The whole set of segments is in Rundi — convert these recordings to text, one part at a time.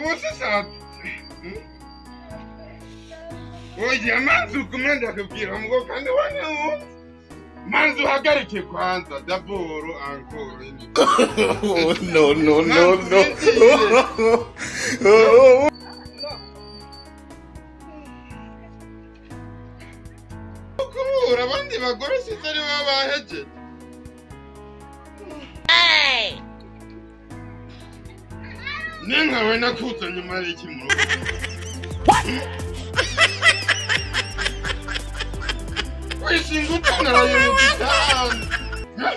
Você sabe. Hoje é mais o comando que eu quero. Vamos colocar no ano. Mas o hagarike kwanza daboro ancora. No. Kubura abandi bagore sitari babaheje. Nenga wena kuza nyuma y'iki mu rugo. Wisinga utunarayo mu gitanda.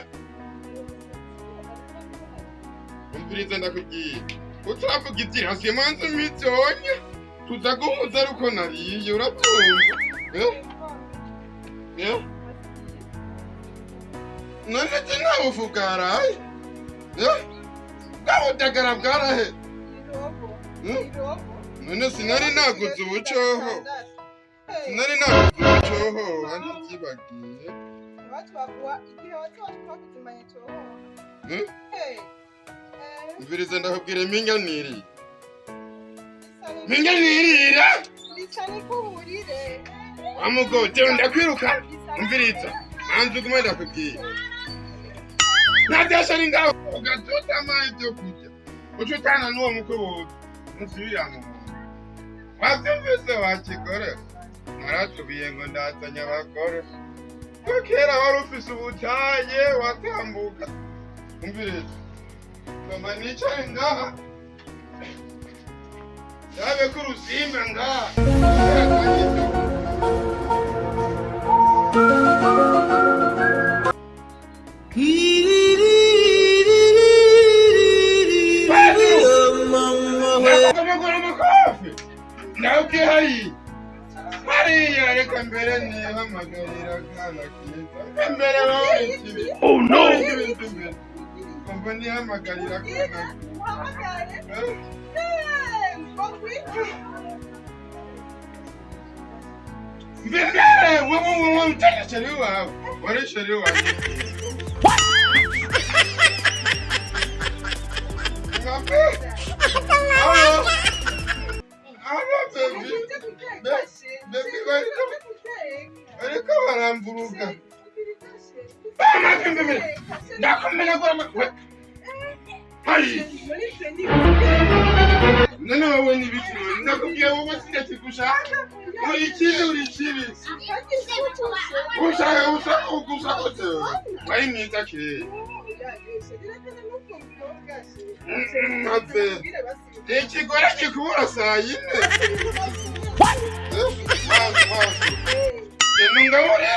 Umviriza ndakubwiye. Utaravuga iti hasi manzi mitonya. Tuza guhuza ruko nariye uratumva. None tena ufugara. Gabo dagara bwarahe. None sinari naguze ubucoho. Sinari naguze ubucoho handi kibagiye. Batwakuwa igihe watwakutumanye cyoho. Mviriza ndakubwira minganiri. Minganirira. Nicane kuburire. Amugote ndakwiruka. Mviriza. Anzu kuma ndakubwira. Natasha ningaho ugatuta amazi kurya. Ucutana n'uwo mukobozi. Musubiramo. Wabyumvise wakigore. Naratubiye ngo ndatanya abagore. Kera wari ufise ubutaye watambuka. Umviriza. Mama nicare ngaha. Yabe ko urusimba ngaha. Nauke hari reka mbere nihamagarira akana keza mbere wowe ikibi. Oh no! Kumva nihamagarira akana mbere wowe utari sheri wawe wari sheri wawe. Ariko baramburuka. Ndakomera kwa hari. None wowe ni biki? Ndakubwiye wowe sindakigushaka. Uri kibi. Ushaka kote. Ari mwiza ke. Ikigore kikubura saa yine. Nungabure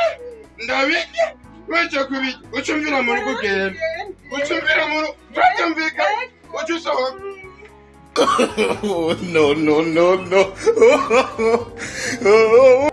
ndabike weje kubiki ucumvira mu rugo genda ucumvira mu rugo batumvika ucusohoka. No.